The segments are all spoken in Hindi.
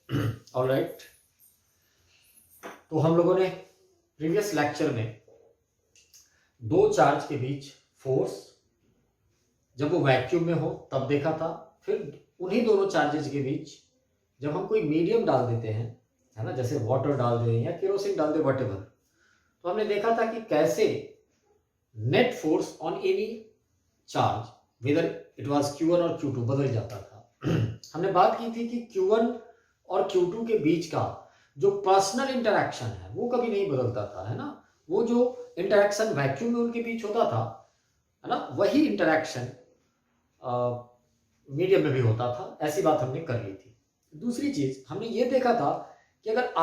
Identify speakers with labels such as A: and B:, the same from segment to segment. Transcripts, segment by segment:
A: ऑलराइट, तो हम लोगों ने प्रीवियस लेक्चर में दो चार्ज के बीच फोर्स जब वो वैक्यूम में हो तब देखा था। फिर उन्हीं दोनों चार्जेस के बीच जब हम कोई मीडियम डाल देते हैं, है ना, जैसे वाटर डाल दें या केरोसिन डाल दें, वट एवर, तो हमने देखा था कि कैसे net force on any charge whether it was Q1 और Q2 बदल जाता था। हमने बात की थी कि Q1 और Q2 के बीच का जो पर्सनल इंटरैक्शन है वो कभी नहीं बदलता था, है ना। वो जो इंटरैक्शन वैक्यूम में उनके बीच होता था, है ना, वही इंटरैक्शन मीडियम में भी होता था। ऐसी बात हमने कर ली थी। दूसरी चीज हमने ये देखा था कि अगर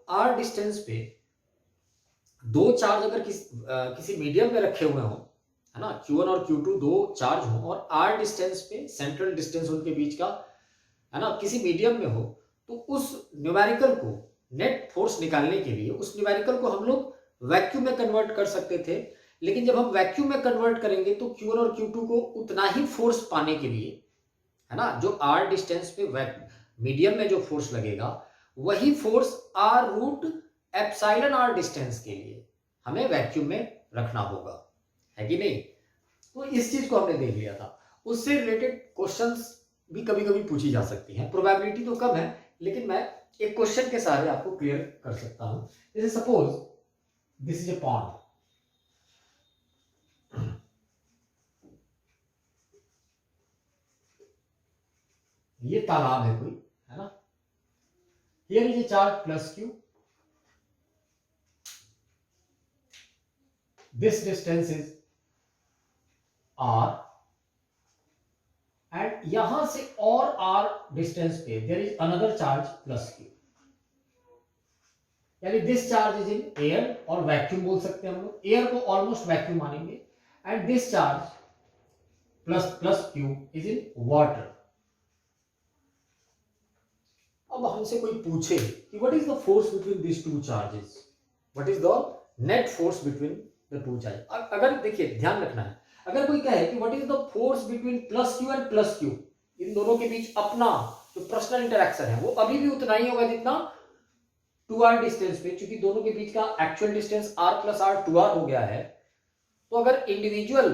A: आर डिस्टेंस पे दो चार्ज अगर किसी मीडियम पे रखे हुए हो, है ना, Q1 और Q2 दो चार्ज हो और आर डिस्टेंस पे सेंट्रल डिस्टेंस उनके बीच का, है ना, किसी मीडियम में हो, तो उस न्यूमेरिकल को नेट फोर्स निकालने के लिए उस न्यूमेरिकल को हम लोग वैक्यूम में कन्वर्ट कर सकते थे। लेकिन जब हम वैक्यूम में कन्वर्ट करेंगे तो Q1 और Q2 को उतना ही फोर्स पाने के लिए, है ना, जो आर डिस्टेंस पे मीडियम में जो फोर्स लगेगा वही force R root epsilon R distance के लिए हमें वैक्यूम में रखना होगा, है कि नहीं। तो इस चीज को हमने देख लिया था। उससे रिलेटेड क्वेश्चंस भी कभी कभी पूछी जा सकती हैं। प्रोबेबिलिटी तो कम है, लेकिन मैं एक क्वेश्चन के सहारे आपको क्लियर कर सकता हूं। जैसे suppose this is a pond, ये तालाब है कोई, है ना। Here is a charge plus Q, this distance is R, and यहां से और R डिस्टेंस पे there is another charge plus Q, यानी this charge is in air, और वैक्यूम बोल सकते हैं हम लोग, एयर को ऑलमोस्ट वैक्यूम मानेंगे, and this charge plus Q is in water. अब हमसे कोई पूछे कि what is the force between this two charges, what is the net force between the two charge. अगर देखिए ध्यान रखना है, अगर कोई कहे कि what is the force between plus Q and plus Q, इन दोनों के बीच अपना जो पर्सनल इंटरेक्शन है वो अभी भी उतना ही होगा जितना 2r डिस्टेंस पे, क्योंकि दोनों के बीच का actual distance r plus r 2r हो गया है। तो अगर इंडिविजुअल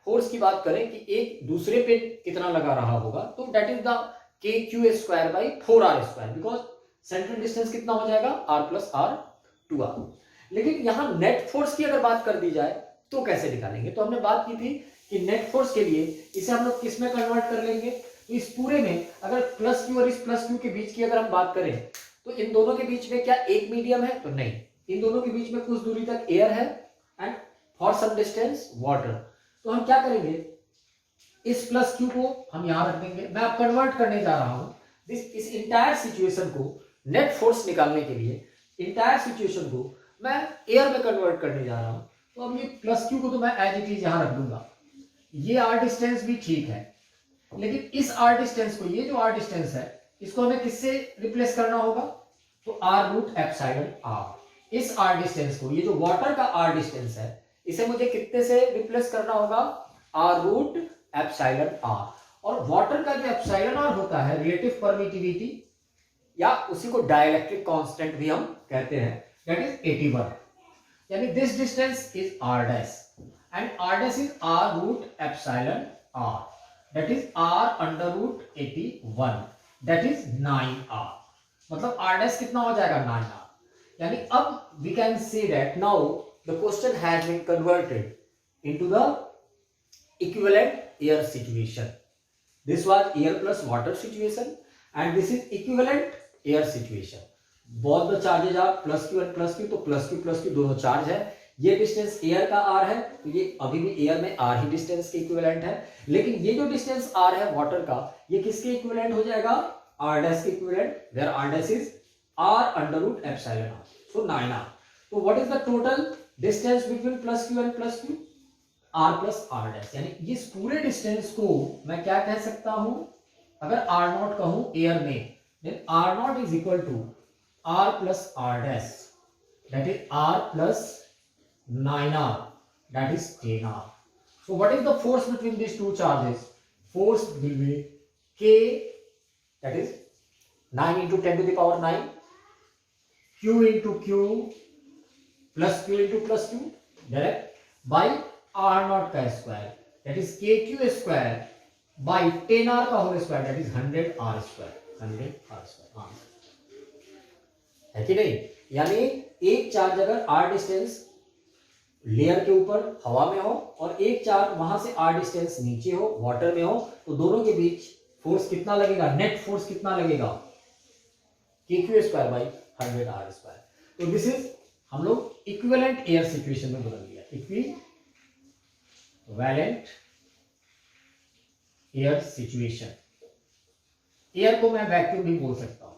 A: फोर्स की बात करें कि एक दूसरे पे कितना लगा रहा होगा, तो that is the kq square by 4r square, because central distance कितना हो जाएगा r प्लस r 2r। लेकिन यहां नेट फोर्स की अगर बात कर दी जाए तो कैसे निकालेंगे। तो हमने बात की थी कि नेट फोर्स के लिए इसे हम लोग किस में कन्वर्ट कर लेंगे। तो इस पूरे में अगर प्लस Q और इस प्लस Q के बीच की अगर हम बात करें तो इन दोनों के बीच में क्या एक मीडियम है, तो नहीं, इन दोनों के बीच में कुछ दूरी तक एयर है and for some distance water. तो हम क्या करेंगे, इस प्लस Q को हम यहां रख देंगे। मैं अब कन्वर्ट करने जा रहा हूं इस इंटायर सिचुएशन को नेट फोर्स निकालने के लिए, इंटायर सिचुएशन को मैं एयर में कन्वर्ट करने जा रहा हूं। तो अब ये प्लस Q को तो मैं एज इट इज यहां रख दूंगा। ये आर डिस्टेंस भी ठीक है, लेकिन इस आर डिस्टेंस को, ये जो आर डिस्टेंस है, इसको हमें किससे रिप्लेस करना होगा, तो आर रूट एप्सिलॉन आर। इस आर डिस्टेंस को, ये जो वाटर का आर डिस्टेंस है, इसे मुझे कितने से रिप्लेस करना होगा, आर रूट एप्सिलॉन आर। और वाटर का जो एप्सिलॉन आर होता है रिलेटिव परमिटिविटी, या उसी को डाइलेक्ट्रिक कांस्टेंट भी हम कहते हैं, दैट इज 81, यानी this distance is r dash and r dash is r root epsilon r, that is r under root 81, that is 9r। मतलब r डैश कितना हो जाएगा, 9r। यानी अब we can say that now the question has been converted into the equivalent air situation. This was air plus water situation and this is equivalent air situation. both the charges are plus Q and plus Q, तो plus Q दोनों चार्ज है। ये डिस्टेंस एयर का r है, तो ये अभी भी एयर में r ही डिस्टेंस के इक्विवेलेंट है। लेकिन ये जो डिस्टेंस r है वाटर का, ये किसके इक्विवेलेंट हो जाएगा, r डैश के equivalent, where r dash is r under root epsilon r, so 9r। तो what is the total distance between plus Q and plus Q, r plus r dash. यानी इस पूरे डिस्टेंस को मैं क्या कह सकता हूं, अगर r नॉट कहूं एयर में, then r naught is equal to r plus r dash, that is r plus 9r, that is 10r। So what is the force between this two charges, force will be k, that is 9 into 10 to the power 9, q into q plus q into plus q direct by r naught का square that is kq square by 10r का whole square that is 100r square 100r square। हाँ है कि नहीं? यानी एक चार्ज अगर r डिस्टेंस लेयर के ऊपर हवा में हो और एक चार्ज वहां से r डिस्टेंस नीचे हो वाटर में हो, तो दोनों के बीच फोर्स कितना लगेगा, नेट फोर्स कितना लगेगा, kq square by 100r square. तो दिस इज हम लोग इक्विवेलेंट एयर सिचुएशन में बदल दिया, इक्विवेलेंट एयर सिचुएशन। एयर को मैं वैक्यूम भी बोल सकता हूं,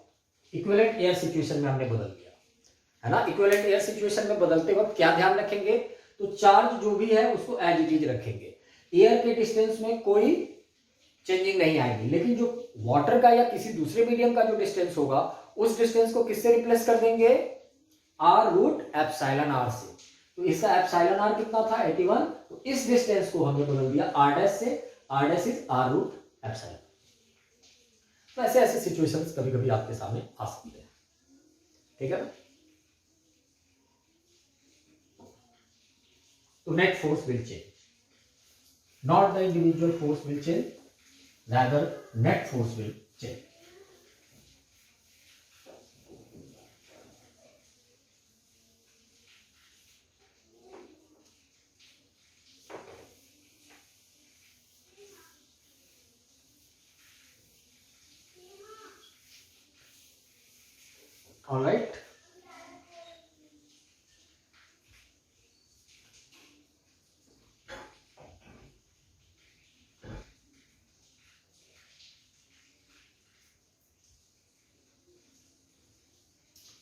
A: इक्विवेलेंट एयर सिचुएशन में हमने बदल दिया, है ना। इक्विवेलेंट एयर सिचुएशन में बदलते वक्त क्या ध्यान रखेंगे, तो चार्ज जो भी है उसको एज इट इज रखेंगे, एयर के डिस्टेंस में कोई चेंजिंग नहीं आएगी, लेकिन जो वाटर का या किसी दूसरे मीडियम का जो डिस्टेंस होगा उस डिस्टेंस को किससे रिप्लेस कर देंगे, आर रूट एप्सिलॉन आर से। तो इसका एप्सिलॉन आर कितना था 81, तो इस डिस्टेंस को हमने बदल दिया आर डैश से, R dash is R root epsilon. तो ऐसे ऐसे सिचुएशंस कभी कभी आपके सामने आ सकते हैं, ठीक है ना। तो net force will change, not the individual force will change, rather net force will change। all right,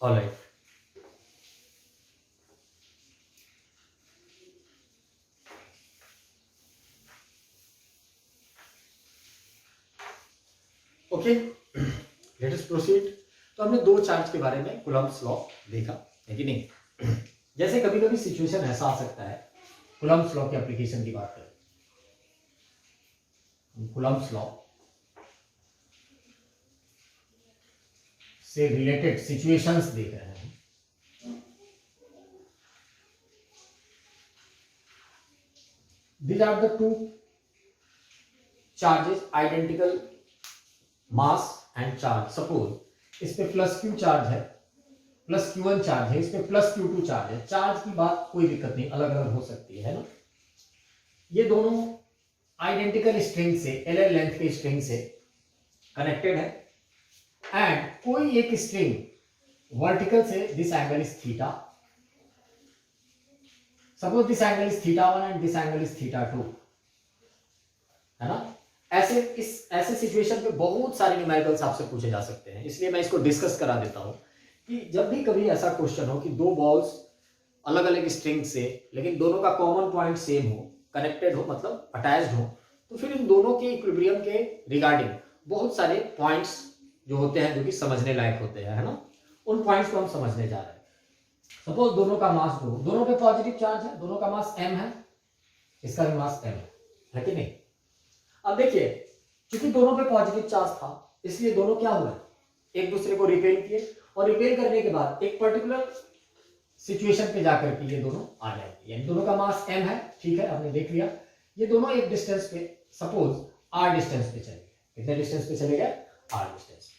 A: all right। Okay, let us proceed. तो हमने दो चार्ज के बारे में कूलम्ब्स लॉ देखा, है कि नहीं। जैसे कभी कभी सिचुएशन ऐसा आ सकता है, कूलम्ब्स लॉ की एप्लीकेशन की बात करें, कूलम्ब्स लॉ से रिलेटेड सिचुएशंस देख रहे हैं। These are the two charges identical mass and charge। Suppose इस पे प्लस क्यू चार्ज है, प्लस Q1 चार्ज है, इस पे प्लस Q2 चार्ज है। चार्ज की बात कोई दिक्कत नहीं, अलग अलग हो सकती है ना। ये दोनों आइडेंटिकल स्ट्रिंग से, एल लेंथ के स्ट्रिंग से कनेक्टेड है, एंड कोई एक स्ट्रिंग वर्टिकल से this angle is theta, suppose this angle is θ1 and this angle is θ2, है ना। ऐसे सिचुएशन पे बहुत सारे न्यूमेरिकल्स आपसे पूछे जा सकते हैं, इसलिए मैं इसको डिस्कस करा देता हूं कि जब भी कभी ऐसा क्वेश्चन हो कि दो बॉल्स अलग अलग स्ट्रिंग से, लेकिन दोनों का कॉमन पॉइंट सेम हो, कनेक्टेड हो, मतलब अटैच्ड हो, तो फिर इन दोनों के इक्विलिब्रियम के रिगार्डिंग बहुत सारे पॉइंट्स जो होते हैं, जो कि समझने लायक होते हैं, है ना। उन पॉइंट्स को हम समझने जा रहे हैं। सपोज दोनों का मास दो, दोनों पे पॉजिटिव चार्ज है, दोनों का मास m है, इसका भी मास m है कि नहीं। अब देखिए, क्योंकि दोनों पे पॉजिटिव चार्ज था, इसलिए दोनों क्या हुए, एक दूसरे को रिपेल किए, और रिपेल करने के बाद एक पर्टिकुलर सिचुएशन पे जाकर के ये दोनों आ जाएंगे, यानी दोनों का मास m है, ठीक है, हमने देख लिया। ये दोनों एक डिस्टेंस पे, सपोज r डिस्टेंस पे चले गए, कितने डिस्टेंस पे चले गए, r डिस्टेंस।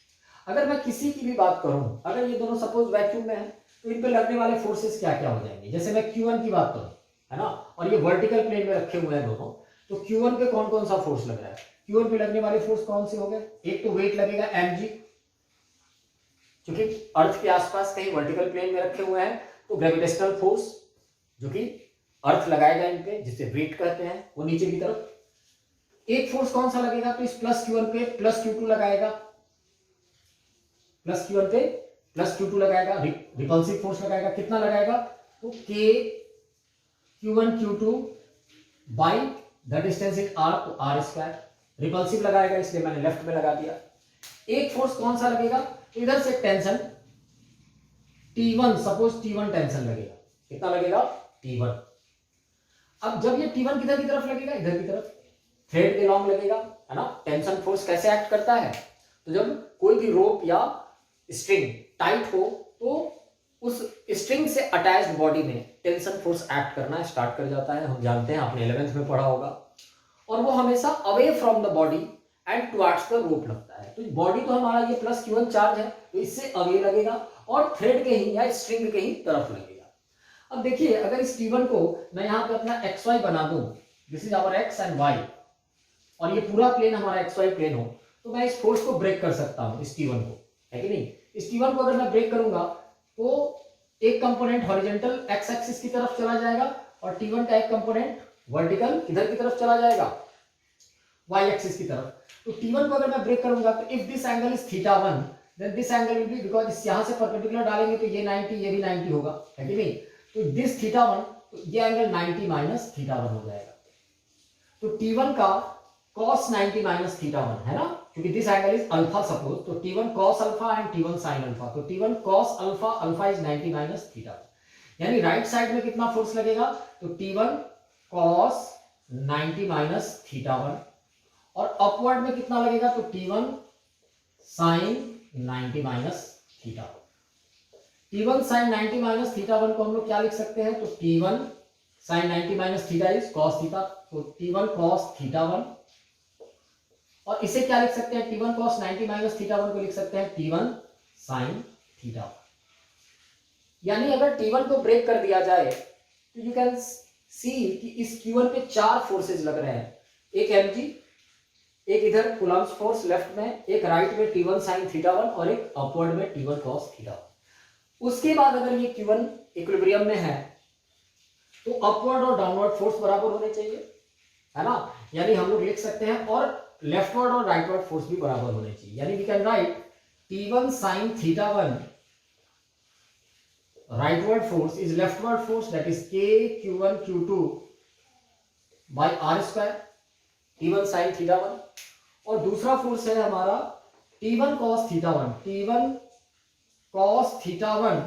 A: अगर मैं किसी की भी बात करूं, अगर ये दोनों सपोज वैक्यूम में है, तो इन पे लगने वाले फोर्सेस क्या क्या हो जाएंगे। जैसे मैं Q1 की बात करूं, है ना, और ये वर्टिकल प्लेन में रखे हुए हैं दोनों, तो Q1 पे कौन कौन सा फोर्स लग रहा है, Q1 पे लगने वाले फोर्स कौन से हो गए, एक तो वेट लगेगा mg, क्योंकि अर्थ के आसपास कहीं वर्टिकल प्लेन में रखे हुए हैं, तो ग्रेविटेशनल फोर्स जो कि अर्थ लगाएगा इन पे, जिसे वेट कहते हैं, वो नीचे की तरफ। एक फोर्स कौन सा लगेगा, तो इस प्लस Q1 पे प्लस Q2 लगाएगा, प्लस Q1 पे प्लस Q2 लगाएगा, रिपल्सिव फोर्स लगाएगा, कितना लगाएगा, तो K Q1 Q2 by the distance in R, तो R स्क्वायर। रिपल्सिव लगाएगा, इसलिए मैंने लेफ्ट में लगा दिया। एक फोर्स कौन सा लगेगा, तो इधर से tension T1, suppose T1 tension लगेगा, कितना लगेगा, T1। अब जब ये T1 किधर की तरफ लगेगा, इधर की तरफ, थ्रेड के लॉन्ग लगेगा, है ना। टेंशन फोर्स कैसे एक्ट करता है, तो जब कोई भी रोप या स्ट्रिंग टाइट हो तो उस स्ट्रिंग से अटैच्ड बॉडी में टेंशन फोर्स एक्ट करना स्टार्ट कर जाता है। हम जानते हैं, आपने 11th में पढ़ा होगा। और वो हमेशा away from the body and towards the rope लगता है। तो बॉडी तो हमारा ये प्लस Q1 चार्ज है, तो इससे अवे लगेगा और थ्रेड के ही या स्ट्रिंग के ही तरफ लगेगा। अब देखिए, अगर इस T1 को मैं यहाँ पे अपना XY बना दूं, this is our X and Y, और ये पूरा प्लेन हमारा XY प्लेन हो, तो मैं इस फोर्स को ब्रेक कर सकता हूँ, इस T1 को, है कि नहीं। इस T1 को अगर मैं ब्रेक करूंगा तो एक कंपोनेंट हॉरिजॉन्टल एक्स एक्सिस की तरफ चला जाएगा और T1 का एक कंपोनेंट वर्टिकल किधर की तरफ चला जाएगा, y एक्सिस की तरफ। तो T1 को अगर मैं ब्रेक करूंगा तो if this angle is θ1 then this angle will be, because इस यहां से परपेंडिकुलर डालेंगे तो ये 90, ये भी 90 होगा, है कि नहीं। तो दिस θ1, तो ये एंगल 90 माइनस θ1 हो जाएगा। तो T1 का cos 90 माइनस θ1 है ना, क्योंकि this angle is alpha suppose, तो T1 cos alpha and T1 sin alpha, तो T1 cos alpha, alpha is 90 minus θ1, यानी राइट साइड में कितना फोर्स लगेगा, तो T1 cos 90 माइनस θ1, और अपवर्ड में कितना लगेगा, तो T1 sin 90 minus θ1। T1 sin 90 minus θ1 को हम लोग क्या लिख सकते हैं, तो T1 sin 90 minus θ is cos θ, तो T1 cos θ1, और इसे क्या लिख सकते हैं, T1 cos 90 माइनस θ1 को लिख सकते हैं T1 sin θ। यानी अगर T1 को ब्रेक कर दिया जाए तो यू कैन सी कि इस Q1 पे 4 फोर्सेज लग रहे हैं, एक mg, एक इधर कूलम्ब्स फोर्स लेफ्ट में, एक राइट में T1 sin θ1 और एक अपवर्ड में T1 cos θ1। उसके बाद अगर ये Q1 इक्विलिब्रियम में है तो अपवर्ड और डाउनवर्ड फोर्स बराबर होने चाहिए, है ना। यानी हम लोग लिख सकते हैं, और लेफ्टवर्ड और राइटवर्ड फोर्स भी बराबर होने चाहिए। यानी we can write T1 sin θ1 rightward force is leftward force, that is K Q1 Q2 by R square, T1 sin θ1, और दूसरा फोर्स है हमारा T1 cos θ1, T1 cos θ1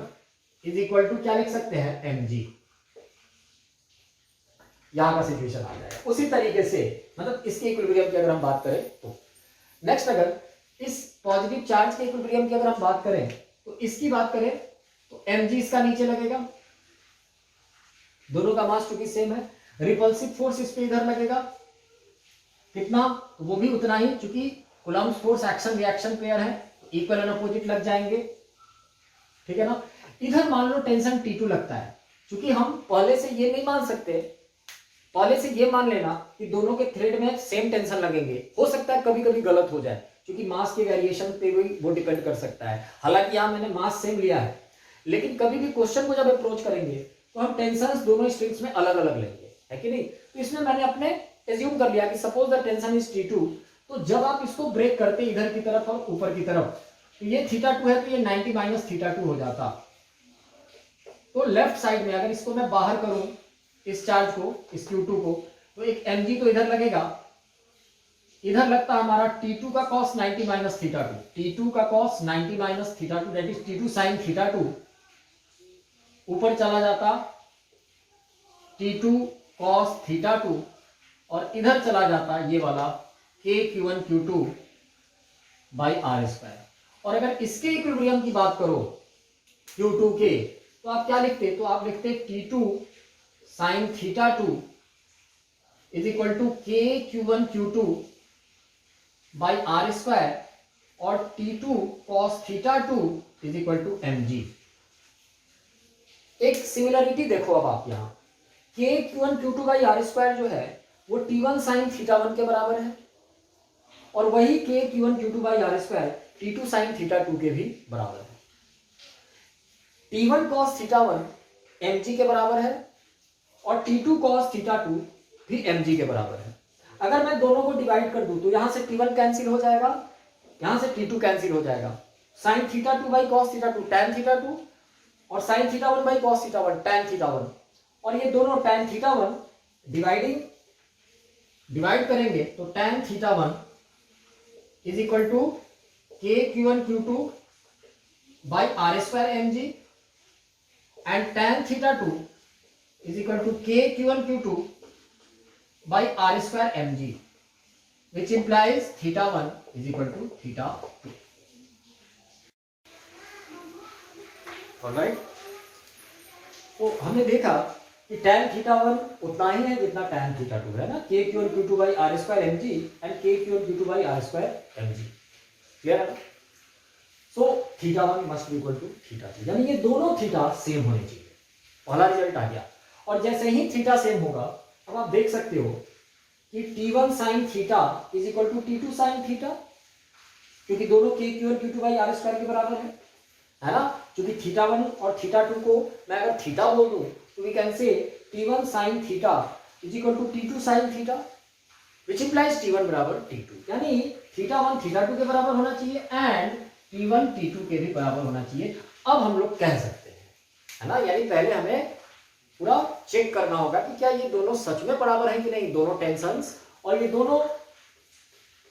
A: is equal to क्या लिख सकते हैं, mg। यहां का सिचुएशन आ जाएगा। उसी तरीके से मतलब इसके इक्विलिब्रियम की अगर हम बात करें तो नेक्स्ट, अगर इस पॉजिटिव चार्ज के इक्विलिब्रियम की अगर हम बात करें तो इसकी बात करें तो mg इसका नीचे लगेगा, दोनों का मास चूंकि सेम है। रिपल्सिव फोर्स इस पे इधर लगेगा कितना, तो वो भी उतना ही, चूंकि Coulomb's force action reaction pair है तो इक्वल एंड अपोजिट लग जाएंगे, ठीक है ना। इधर मान लो टेंशन T2 लगता है, चूंकि हम पहले से ये नहीं मान सकते, पहले से ये मान लेना कि दोनों के थ्रेड में सेम टेंशन लगेंगे। हो सकता है कभी कभी गलत हो जाए, क्योंकि मास के वेरिएशन पे भी वो डिपेंड कर सकता है। हालांकि यहां मैंने मास सेम लिया है, लेकिन कभी भी क्वेश्चन को जब अप्रोच करेंगे तो हम टेंशंस दोनों स्ट्रिंग्स में अलग अलग लेंगे, है कि नहीं। तो इसमें मैंने अपने एज्यूम कर लिया कि suppose the tension is T2, तो जब आप इसको ब्रेक करते इधर की तरफ और ऊपर की तरफ, तो ये θ2 है तो ये 90 माइनस θ2 हो जाता। तो लेफ्ट साइड में अगर इसको मैं बाहर करूं, इस चार्ज को, इस Q2 को, तो एक mg तो इधर लगेगा, इधर लगता हमारा T2 का cos 90 माइनस θ2, T2 का cos 90 minus θ2, that is T2 sin θ2, ऊपर चला जाता T2 cos θ2, और इधर चला जाता ये वाला K Q1 Q2 by R square. और अगर इसके इक्विलिब्रियम की बात करो Q2 के, तो आप क्या लिखते, तो आप लिखते T2 sin θ2 is equal to K Q1 Q2 by R square, और T2 cos θ2 is equal to mg। एक सिमिलरिटी देखो अब आप यहाँ, K Q1 Q2 by R square जो है वो T1 sin θ1 के बराबर है, और वही K Q1 Q2 by R square T2 sin θ2 के भी बराबर है। T1 cos θ1 mg के बराबर है, और T2 cos θ2 भी mg के बराबर है। अगर मैं दोनों को डिवाइड कर दूं तो यहां से T1 कैंसिल हो जाएगा, यहां से T2 कैंसिल हो जाएगा, sin θ2 बाई cos θ2 tan θ2, और sin θ1 बाई cos θ1 tan θ1, और ये दोनों tan θ1 डिवाइड करेंगे तो tan θ1 is equal to K Q1 Q2 by R square mg, and tan θ2 is equal to K Q1 Q2 by R square mg, which implies θ1 is equal to theta 2। Alright, तो हमने देखा कि tan थीटा 1 उतना ही है जितना tan थीटा 2 है ना, k q1 q2 by r square mg and k q1 q2 by r square mg। Clear है ना? So theta 1 must be equal to theta 2, यानी ये दोनों थीटा सेम होने चाहिए। पहला रिजल्ट आ गया। और जैसे ही थीटा सेम होगा, अब आप देख सकते हो कि t1 sin theta is equal to t2 sin theta, क्योंकि दोनों k q1 q2 by r square के बराबर है ना? क्योंकि थीटा 1 और थीटा 2 को मैं अगर थीटा बोल दूं तो we can say t1 sin theta is equal to t2 sin theta, which implies t1 बराबर t2, यानी थीटा 1 थीटा 2 के बराबर होना चाहिए एंड t1 t2 के भी बराबर होना चाहिए। अब हम लोग कह सकते हैं, है ना, यानी पहले हमें पूरा चेक करना होगा कि क्या ये दोनों सच में बराबर है कि नहीं, दोनों टेंशंस और ये दोनों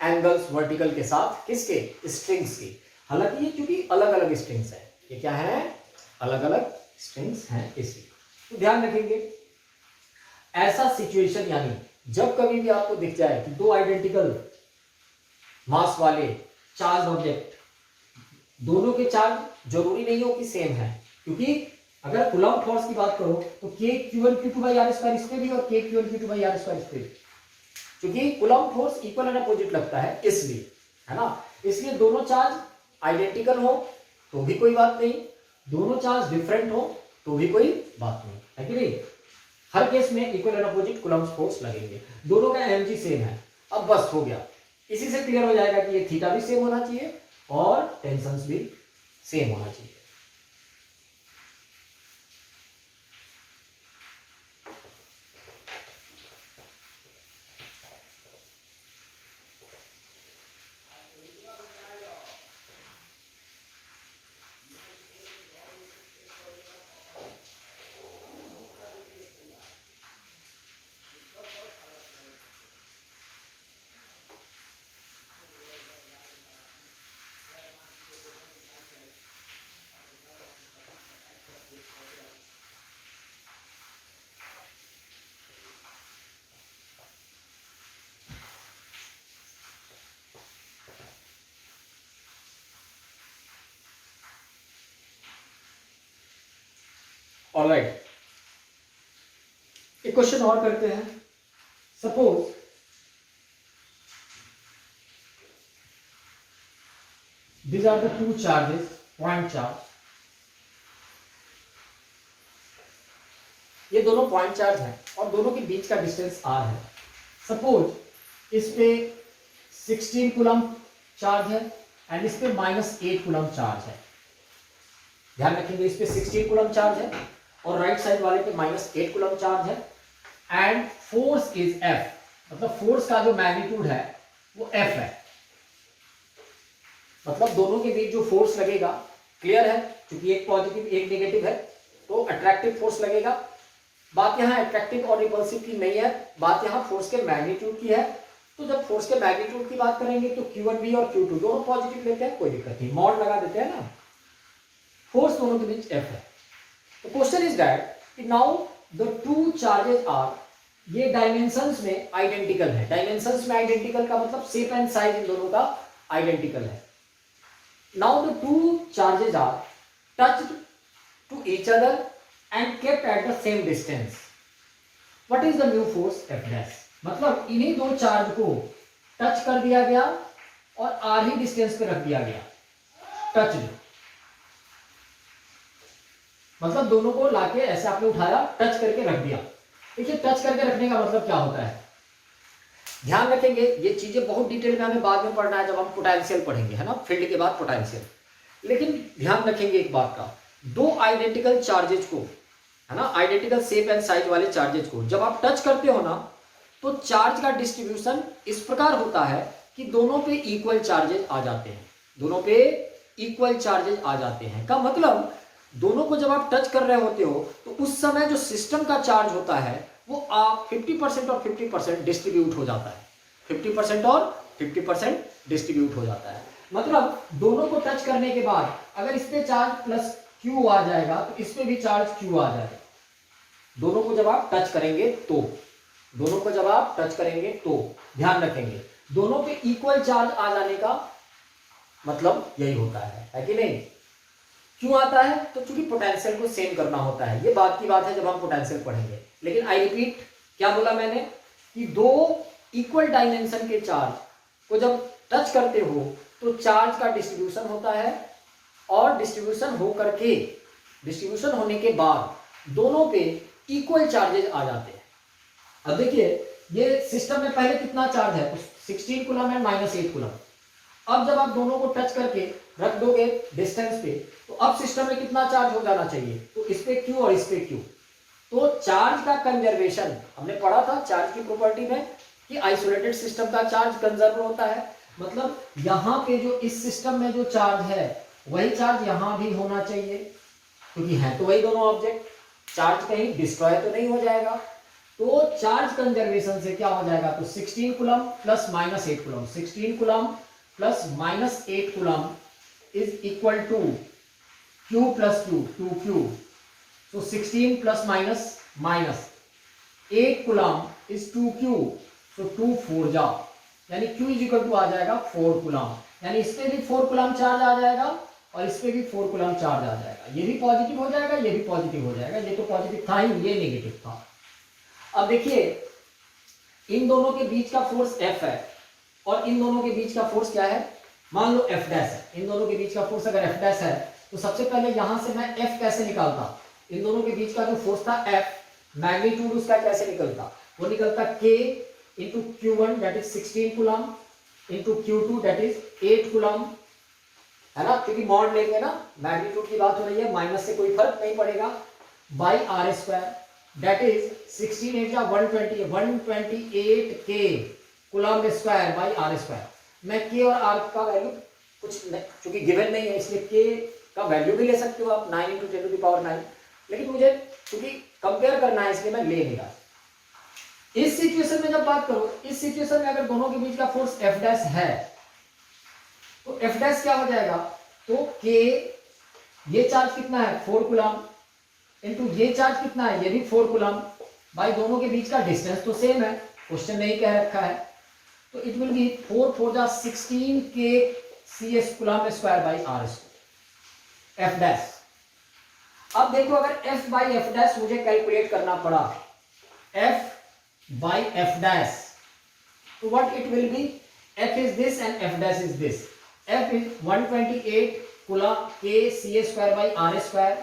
A: एंगल्स वर्टिकल के साथ किसके, स्ट्रिंग्स के। हालांकि ये क्योंकि अलग अलग स्ट्रिंग्स है, ये क्या है, अलग अलग स्ट्रिंग्स हैं, इसलिए तो ध्यान रखेंगे। ऐसा सिचुएशन यानी जब कभी भी आपको दिख जाए कि दो आइडेंटिकल मास वाले चार्ज ऑब्जेक्ट, दोनों के चार्ज जरूरी नहीं हो कि सेम है, क्योंकि अगर कूलम्ब फोर्स की बात करो तो k q1 q2 by r square इस पे भी और k q1 q2 by r square इस पे भी, क्योंकि coulomb force equal and opposite लगता है इसलिए, है ना, इसलिए दोनों चार्ज आइडेंटिकल हो तो भी कोई बात नहीं, दोनों चार्ज डिफरेंट हो तो भी कोई बात नहीं, है कि नहीं? हर केस में equal and opposite coulomb force लगेंगे, दोनों का एनर्जी सेम है। अब बस हो गया, इसी से क्लियर हो जाएगा कि ये थीटा भी सेम होना चाहिए और टेंशंस भी सेम होना चाहिए। ऑलराइट, एक क्वेश्चन और करते हैं। Suppose these are the two charges, point charge, ये दोनों पॉइंट चार्ज हैं और दोनों के बीच का डिस्टेंस r है। सपोज इस पे 16 कूलम्ब चार्ज है एंड इस पे -8 कूलम्ब चार्ज है। ध्यान रखेंगे, इस पे 16 कूलम्ब चार्ज है और राइट साइड वाले पे -8 कूलम्ब चार्ज है एंड फोर्स इज F, मतलब फोर्स का जो मैग्नीट्यूड है वो F है, मतलब दोनों के बीच जो फोर्स लगेगा, क्लियर है, क्योंकि एक पॉजिटिव एक नेगेटिव है तो अट्रैक्टिव फोर्स लगेगा। बात यहाँ अट्रैक्टिव और रिपल्सिव की नहीं है, बात यहाँ फोर्स के मैग्नीट्यूड की है। तो जब फोर्स के मैग्नीट्यूड की बात करेंगे तो Q1B और Q2 दोनों पॉजिटिव लेते हैं, कोई दिक्कत नहीं, मॉड लगा देते हैं ना, फोर्स दोनों के बीच F है। तो question is that now the two charges are, ये डायमेंशंस में आइडेंटिकल है। डायमेंशंस में आइडेंटिकल का मतलब शेप एंड साइज इन दोनों का आइडेंटिकल है। Now the two charges are touched to each other and kept at the same distance. What is the new force F dash? मतलब इन्हीं दो चार्ज को टच कर दिया गया और r ही डिस्टेंस पे रख दिया गया, टच, मतलब दोनों को लाके ऐसे आपने उठाया, टच करके रख दिया। देखिए टच करके रखने का मतलब क्या होता है, ध्यान रखेंगे, ये चीजें बहुत डिटेल में हमें बाद में पढ़ना है जब हम पोटेंशियल पढ़ेंगे, है ना, फील्ड के बाद पोटेंशियल। लेकिन ध्यान रखेंगे एक बात का, दो आइडेंटिकल चार्जेज को, है ना, आइडेंटिकल शेप एंड साइज वाले चार्जेज को जब आप टच करते हो ना तो चार्ज का डिस्ट्रीब्यूशन इस प्रकार होता है कि दोनों पे इक्वल चार्जेज आ जाते हैं, दोनों पे इक्वल चार्जेज आ जाते हैं। का मतलब दोनों को जब आप टच कर रहे होते हो तो उस समय जो सिस्टम का चार्ज होता है वो आप 50% और 50% डिस्ट्रीब्यूट हो जाता है, 50% और 50% डिस्ट्रीब्यूट हो जाता है। मतलब दोनों को टच करने के बाद अगर इस पे चार्ज प्लस Q आ जाएगा तो इस पे भी चार्ज Q आ जाएगा। दोनों को जब आप टच करेंगे तो, दोनों को जब आप टच करेंगे तो ध्यान रखेंगे, दोनों पे इक्वल चार्ज आ जाने का मतलब यही होता है कि नहीं? क्यों आता है? तो चूंकि पोटेंशियल को सेम करना होता है। ये बात की बात है जब हम पोटेंशियल पढ़ेंगे। लेकिन आई रिपीट, क्या बोला मैंने कि दो इक्वल डायमेंशन के चार्ज को जब टच करते हो तो चार्ज का डिस्ट्रीब्यूशन होता है, और डिस्ट्रीब्यूशन होने के बाद दोनों पे इक्वल चार्जेज आ जाते हैं। अब देखिए, ये सिस्टम में पहले कितना चार्ज है? 16 कूलम एंड -8 कूलम। अब जब आप दोनों को टच करके रख दोगे डिस्टेंस पे, तो अब सिस्टम में कितना चार्ज हो जाना चाहिए? तो इस पे Q और इस पे Q। तो चार्ज का कंजर्वेशन हमने पढ़ा था चार्ज की प्रॉपर्टी में कि आइसोलेटेड सिस्टम का चार्ज कंजर्व होता है। मतलब यहां पे जो इस सिस्टम में जो चार्ज है वही चार्ज यहां भी होना चाहिए, क्योंकि है तो वही दोनों ऑब्जेक्ट। चार्ज कहीं डिस्ट्रॉय तो नहीं हो जाएगा। तो चार्ज कंजर्वेशन से क्या हो जाएगा? तो 16 coulomb plus -8 coulomb, 16 coulomb plus -8 coulomb is equal to Q plus Q, 2Q। So 16 plus minus 8 coulomb is 2Q, so 2 4 जा, यानी Q इज इक्वल टू आ जाएगा 4 कूलम। यानी इस पे भी 4 कूलम चार्ज आ जाएगा और इस पे भी 4 कूलम चार्ज आ जाएगा। ये भी पॉजिटिव हो जाएगा, ये भी पॉजिटिव हो जाएगा। ये तो पॉजिटिव था ही, ये नेगेटिव था। अब देखिए, इन दोनों के बीच का फोर्स F है और इन दोनों के बीच का फोर्स क्या है? मान लो F डैश है। इन दोनों के बीच का फोर्स अगर F डैश है तो सबसे पहले यहां से मैं F कैसे निकालता? इन दोनों के बीच का जो फोर्स था F, मैग्नीट्यूड उसका कैसे निकलता? वो निकलता K into Q1 that is 16 coulomb into Q2 that is 8 coulomb, है ना? क्योंकि मॉड लेंगे ना, मैग्नीट्यूड की बात हो रही है, माइनस से कोई फर्क नहीं पड़ेगा, by R square that is 16 8 जा 120, 128 K coulomb square by R square. मैं K और R का वैल्यू कुछ चूंकि गिवन नहीं है इसलिए K का वैल्यू भी ले सकते हो आप, 9 इंटू 10 टू द पावर 9, लेकिन मुझे क्योंकि कंपेयर करना है इसलिए मैं ले नहीं रहा। इस सिचुएशन में जब बात करो, इस सिचुएशन में अगर दोनों के बीच का फोर्स F डैश है तो F डैश क्या हो जाएगा? तो K, ये चार्ज कितना है? 4 कूलम इंटू ये चार्ज कितना है? ये भी 4 कूलम। भाई दोनों के बीच का डिस्टेंस तो सेम है, क्वेश्चन नहीं कह रखा है, तो इट विल बी 4 4 जा 16 K CS coulomb square by R square F dash. अब देखो, अगर F बाई F डैश मुझे कैलकुलेट करना पड़ा, F बाई F डैश, तो what it will B? F is this and F dash is this. F is 128 coulomb K C square by R square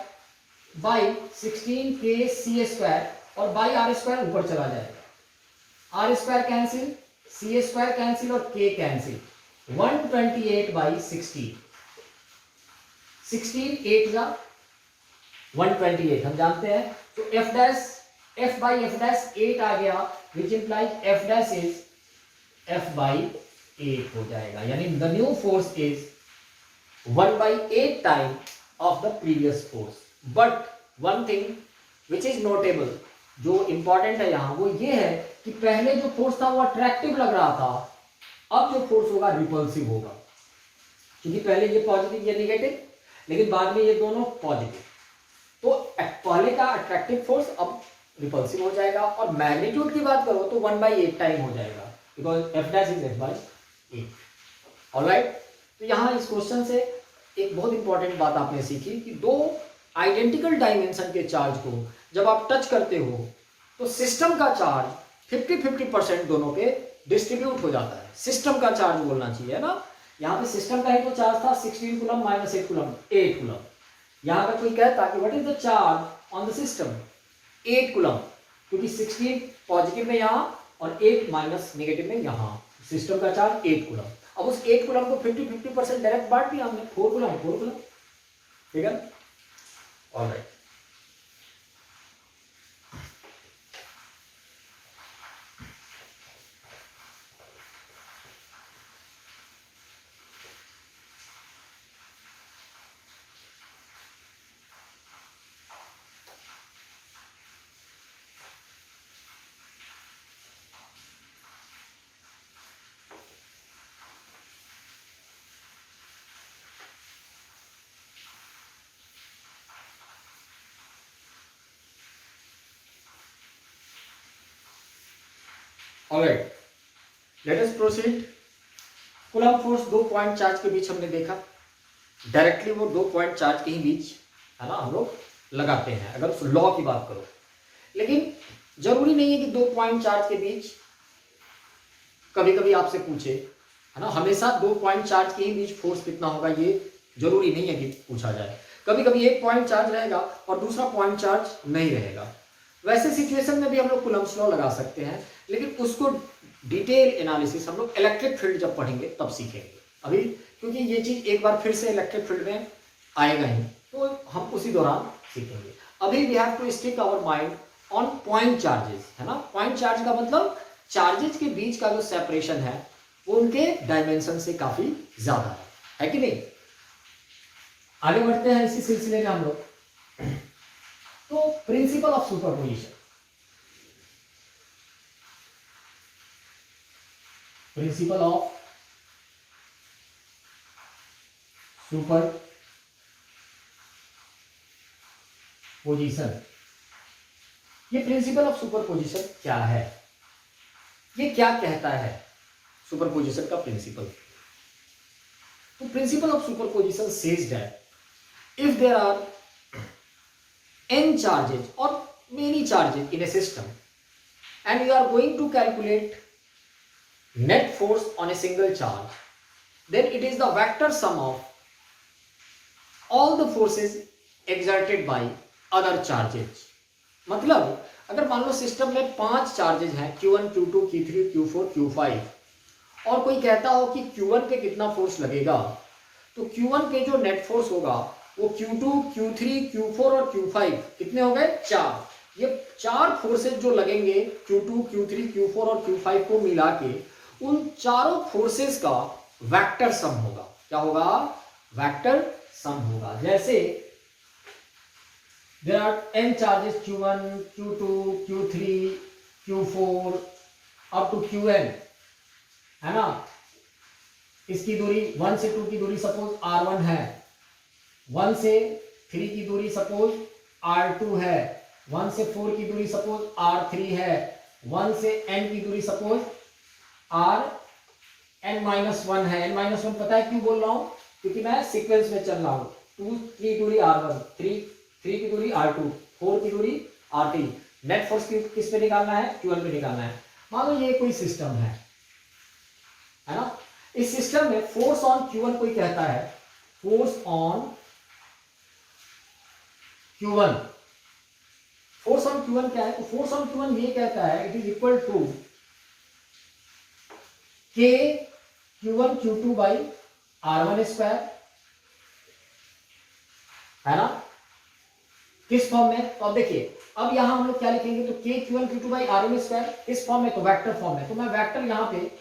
A: by 16 K C square, और बाई R स्क्वायर ऊपर चला जाएगा, R square cancel, C square cancel और K कैंसिल, 128 बाई 16, 16 8 जा 128 हम जानते हैं। तो F dash, F by F dash 8 आ गया, which implies F dash is F by 8 हो जाएगा। यानी the new force is 1/8 time of the previous force. But one thing which is notable, जो इंपॉर्टेंट है यहां, वो ये है कि पहले जो फोर्स था वो अट्रैक्टिव लग रहा था, अब जो फोर्स होगा रिपल्सिव होगा, क्योंकि पहले ये पॉजिटिव ये निगेटिव, लेकिन बाद में ये दोनों पॉजिटिव। तो पहले का अट्रैक्टिव फोर्स अब रिपल्सिव हो जाएगा, और मैग्नीट्यूड की बात करो तो 1/8 टाइम हो जाएगा, because F dash is F/8। Alright, तो यहां इस क्वेश्चन से एक बहुत इंपॉर्टेंट बात आपने सीखी कि दो आइडेंटिकल डायमेंशन के चार्ज को जब आप टच करते हो तो सिस्टम का चार्ज 50-50% दोनों पे डिस्ट्रीब्यूट हो जाता है। सिस्टम का चार्ज बोलना चाहिए, है ना? यहाँ पे सिस्टम का ही तो चार्ज था 16 कूलम -8 कूलम, 8 कूलम। यहाँ पर कोई कहता कि what is the charge on the system? 8 coulomb, क्योंकि 16 पॉजिटिव में यहाँ और 8 माइनस नेगेटिव में यहाँ, सिस्टम का चार्ज 8 कूलम। अब उस 8 कूलम को 50-50% डायरेक्ट बांट दिया हमने, 4 कूलम 4 कूलम, ठीक है? Alright, alright, let us proceed. Coulomb force 2 point charge के बीच हमने देखा, डायरेक्टली वो 2 पॉइंट चार्ज के ही बीच है ना हम लोग लगाते हैं अगर उस लॉ की बात करो। लेकिन जरूरी नहीं है कि 2 पॉइंट चार्ज के बीच, कभी कभी आपसे पूछे है ना, हमेशा 2 पॉइंट चार्ज के ही बीच फोर्स कितना होगा ये जरूरी नहीं है कि पूछा जाए। कभी कभी एक पॉइंट चार्ज रहेगा और दूसरा पॉइंट चार्ज नहीं रहेगा। वैसे सिचुएशन में भी हम लोग कूलम्ब्स लॉ लगा सकते हैं, लेकिन उसको डिटेल एनालिसिस हम लोग इलेक्ट्रिक फील्ड जब पढ़ेंगे तब सीखेंगे। अभी क्योंकि ये चीज एक बार फिर से इलेक्ट्रिक फील्ड में आएगा ही, तो हम उसी दौरान सीखेंगे। अभी we have to stick our mind on point charges, है ना। पॉइंट चार्ज का मतलब चार्जेस के बीच का जो सेपरेशन है वो उनके डायमेंशन से काफी ज्यादा है कि नहीं। आगे बढ़ते हैं इसी सिलसिले में हम लोग। तो principle of superposition, principal of superposition, ये प्रिंसिपल ऑफ सुपरपोजिशन क्या है, ये क्या कहता है सुपरपोजिशन का प्रिंसिपल। तो principle of superposition says that if there are n charges or many charges in a system and you are going to calculate net force on a single charge, then it is the vector sum of all the forces exerted by other charges। मतलब अगर मान लो सिस्टम में 5 चार्जेज हैं Q1, Q2, Q3, Q4, Q5 और कोई कहता हो कि Q1 पे कितना फोर्स लगेगा, तो Q1 पे जो नेट फोर्स होगा वो Q2, Q3, Q4 और Q5 कितने हो गए 4। ये 4 फोर्सेज जो लगेंगे Q2, Q3, Q4 और Q5 को मिला के उन चारों फोर्सेज का वेक्टर सम होगा। क्या होगा, वेक्टर सम होगा। जैसे there are n charges Q1, Q2, Q3, Q4 up to Qn, है ना। इसकी दूरी 1 से 2 की दूरी सपोज R1 है, 1 से 3 की दूरी सपोज R2 है, 1 से 4 की दूरी सपोज R3 है, 1 से n की दूरी सपोज Rn-1 है। n-1 पता है क्यों बोल रहा हूं, क्योंकि मैं सीक्वेंस में चल रहा हूं। 2 की दूरी R1, 3 की दूरी R2, 4 की दूरी R3। नेट फोर्स किस पे निकालना है, Q1 पे निकालना है। मान लो ये कोई सिस्टम है ना। इस सिस्टम में फोर्स ऑन Q1 कोई कहता है, force on Q1, force on Q1 क्या है, तो फोर्स ऑन Q1 ये कहता है it is equal to K Q1 Q2 by R1 square, है ना। किस फॉर्म में, तो अब देखिए अब यहां हम लोग क्या लिखेंगे, तो K Q1 Q2 by R1 square किस फॉर्म में, तो वेक्टर फॉर्म में। तो मैं वेक्टर यहां पे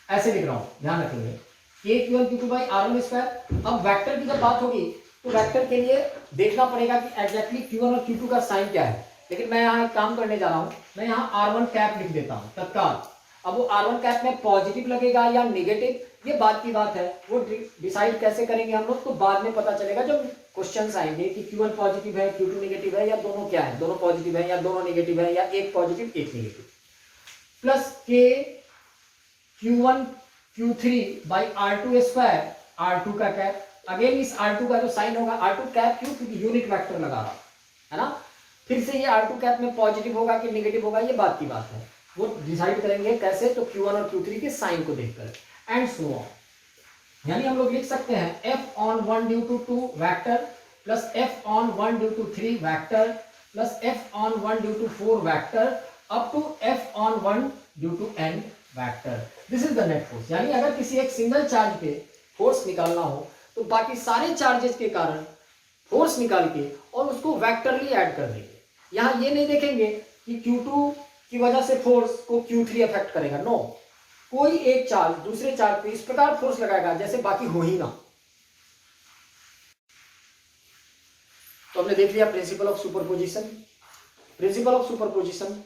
A: ऐसे लिख रहा हूं, ध्यान रखेंगे K Q1 Q2 by R1 square. अब वेक्टर की जब बात होगी तो वेक्टर के लिए देखना पड़ेगा कि एग्जैक्टली Q1 और Q2 का साइन क्या है। लेकिन मैं यहाँ एक काम करने जा रहा हूं, मैं यहाँ R1 कैप लिख देता हूं तत्काल। अब वो R1 कैप में पॉजिटिव लगेगा या नेगेटिव, ये बात की बात है, वो डिसाइड कैसे करेंगे हम लोग, तो बाद में पता चलेगा जब क्वेश्चंस आएंगे कि Q1 पॉजिटिव है, Q2 नेगेटिव है, या दोनों क्या है, दोनों पॉजिटिव है या दोनों नेगेटिव है, या एक पॉजिटिव एक negative. Plus K Q1 Q3 by R2 square, R2 का कैप। अगेन इस R2 का जो साइन होगा R2 कैप, क्यों, क्योंकि यूनिट वेक्टर लगा रहा है ना। फिर से ये R2 कैप में पॉजिटिव होगा कि नेगेटिव होगा, ये बात की बात है, वो डिसाइड करेंगे कैसे, तो Q1 और Q3 के साइन को देखकर, एंड सो ऑन। यानी हम लोग लिख सकते हैं F on 1 due to 2 vector plus F on 1 due to 3 vector plus F on 1 due to 4 vector up to F on 1 due to n vector. This is the net force. यानी अगर किसी एक सिंगल चार्ज पे फोर्स निकालना हो तो बाकी सारे चार्जेस के कारण फोर्स निकाल के और उसको वेक्टरली ऐड कर देंगे। यहां ये नहीं देखेंगे कि Q2 की वजह से फोर्स को Q3 अफेक्ट करेगा, नो। कोई एक चार्ज दूसरे चार्ज पे इस प्रकार फोर्स लगाएगा जैसे बाकी हो ही ना। तो हमने देख लिया principal of superposition. Principal of superposition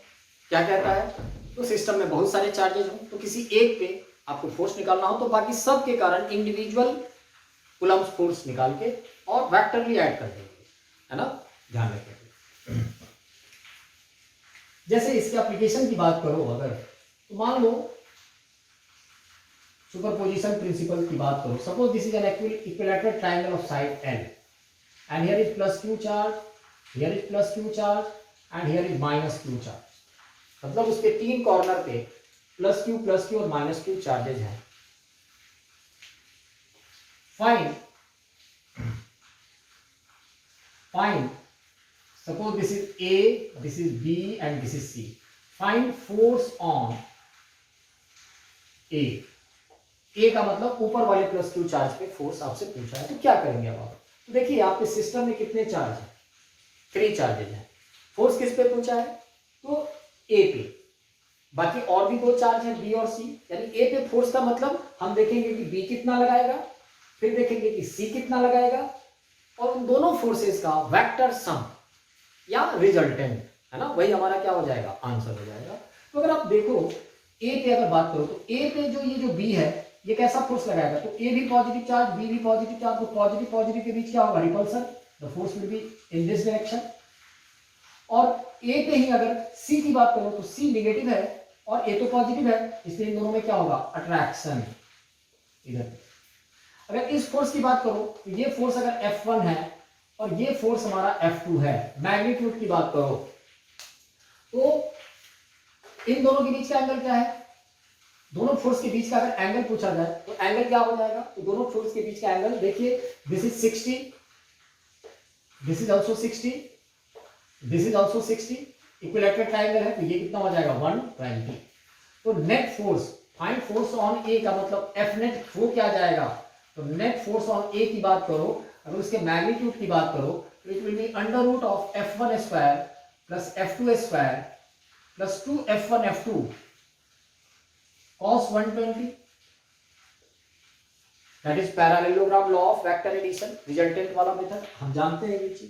A: क्या कहता है, तो सिस्टम में बहुत सारे चार्जेज हो तो किसी एक पे आपको फोर्स निकालना हो तो बाकी सब के कारण इंडिविजुअल कूलम्ब फोर्स निकाल के और वेक्टरली ऐड कर देंगे, है ना, ध्यान रखें। जैसे इसके एप्लीकेशन की बात करो अगर, तो मान लो सुपरपोजिशन प्रिंसिपल की बात करो, suppose this is an equilateral triangle of side L and here is plus q charge, here is plus q charge and here is minus q charge. मतलब उसके तीन कॉर्नर पे प्लस क्यू और माइनस क्यू चार्जेज हैं. Find suppose this is A, this is B and this is C. Find force on A. A का मतलब ऊपर वाले प्लस क्यू चार्ज पे फोर्स आपसे पूछा है, तो क्या करेंगे अब आप? तो देखिए आपके सिस्टम में कितने चार्ज हैं? 3 चार्जेज हैं. फोर्स किस पे पूछा है? तो ए पे. बाकी और भी 2 चार्ज हैं बी और सी. यानी ए पे फोर्स का मतलब हम देखेंगे कि बी कितना लगाएगा, फिर देखेंगे कि सी कितना लगाएगा, और उन दोनों फोर्सेस का वेक्टर सम या रिजल्टेंट है ना, वही हमारा क्या हो जाएगा? आंसर हो जाएगा. तो अगर आप देखो ए पे अगर बात करो तो ए पे जो ये जो बी है ये कैसा फोर्स लगाएगा? तो ए भी पॉजिटिव चार्ज, बी भी पॉजिटिव चार्ज, तो पॉजिटिव के बीच क्या होगा? Repulsion. The force will be in this direction. और ए पे ही अगर सी की बात करो तो सी नेगेटिव है और ए तो पॉजिटिव है, इसलिए इन दोनों में क्या होगा? अट्रैक्शन. इधर अगर इस फोर्स की बात करो तो ये फोर्स अगर F1 है और ये फोर्स हमारा F2 है, मैग्नीट्यूड की बात करो तो इन दोनों के बीच का एंगल क्या है? दोनों फोर्स के बीच का अगर एंगल पूछा जाए तो एंगल क्या हो जाएगा? तो दोनों फोर्स के बीच का एंगल देखिए, this is 60, this is also 60, this is also 60. Equilateral triangle है तो ये कितना हो जाएगा? 120. तो net force, find force on A का मतलब एफ नेट वो क्या जाएगा? तो नेट फोर्स ऑन ए की बात करो, अगर उसके मैग्नीट्यूड की बात करो तो it will be under root of F1 square plus F2 square plus 2F1 F2 cos 120. That is parallelogram law of vector addition, resultant वाला मेथड, हम जानते हैं ये चीज.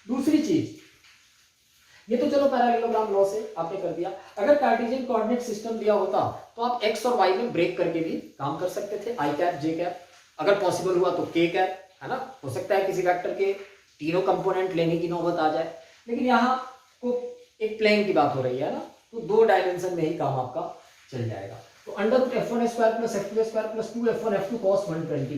A: दूसरी चीज, ये तो चलो पैरेललोग्राम लॉ से आपने कर दिया. अगर कार्टेशियन कोऑर्डिनेट सिस्टम दिया होता तो आप x और y में ब्रेक करके भी काम कर सकते थे. i कैप, j कैप, अगर पॉसिबल हुआ तो k कैप, है ना. हो सकता है किसी वेक्टर के तीनों कंपोनेंट लेने की नौबत आ जाए, लेकिन यहाँ को एक प्लेन की बात हो रही है ना, तो 2 डायमेंशन में ही काम आपका चल जाएगा. तो under root F1 square plus F2 square plus 2F1 F2 cos 120.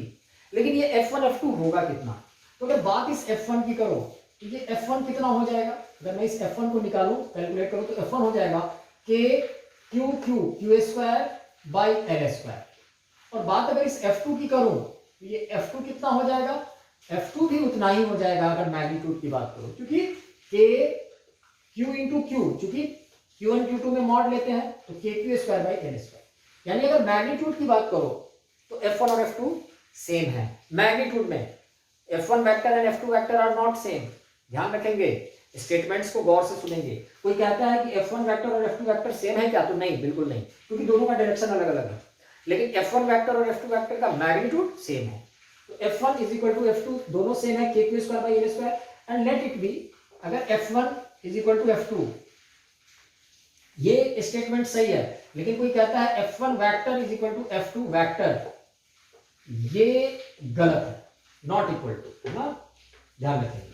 A: लेकिन ये F1 F2 होगा कितना? तो अगर बात इस F1 की करो तो ये F1 कितना हो जाएगा? अगर मैं इस F1 को निकालूं, कैलकुलेट करूं, तो F1 हो जाएगा K Q square by L square. और बात अगर इस F2 की करूं तो ये F2 कितना हो जाएगा? F2 भी उतना ही हो जाएगा अगर मैग्नीट्यूड की बात करो, क्योंकि K Q इंटू Q, चूंकि Q1 Q2 में मॉड लेते हैं तो KQ square by L square. यानी अगर मैग्नीट्यूड की बात करो तो F1 और F2 सेम है. मैग्नीट्यूड में F1 vector and F2 vector are not same. ध्यान रखेंगे, स्टेटमेंट्स को गौर से सुनेंगे. कोई कहता है कि F1 वेक्टर और F2 वेक्टर सेम है क्या? तो नहीं, बिल्कुल नहीं, क्योंकि दोनों का डायरेक्शन अलग अलग है. लेकिन F1 वेक्टर और F2 वेक्टर का मैग्नीट्यूड सेम है. तो F1 is equal to F2, दोनों सेम है, KQ square by L square. And let it be, अगर F1 is equal to F2, ये स्टेटमेंट सही है. लेकिन कोई कहता है F1 vector is equal to F2 vector, ये गलत है, नॉट इक्वल टू, है ना. ध्यान रखेंगे,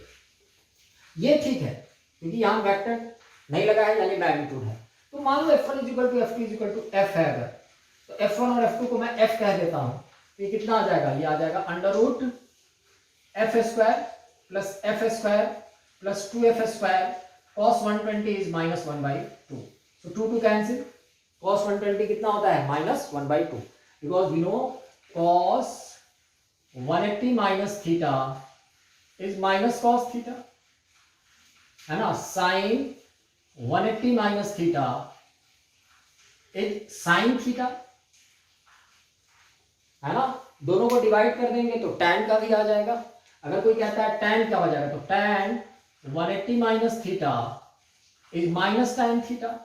A: ये ठीक है क्योंकि यहां वेक्टर नहीं लगा है यानी मैग्नीट्यूड है. तो मान लो F1 is equal to F2 is equal to F है अगर, तो F1 और F2 को मैं F कह देता हूं, तो ये कितना आ जाएगा? ये आ जाएगा under root F square plus F square plus 2F square cos 120 is minus 1/2. So 2 cancel, cos 120 कितना होता है? Minus 1/2, because we know cos 180 minus theta is minus cos theta, है ना. sin 180 minus theta is sin theta, है ना. दोनों को डिवाइड कर देंगे तो tan का भी आ जाएगा. अगर कोई कहता है tan क्या हो जाएगा, तो tan 180 minus theta is minus tan theta,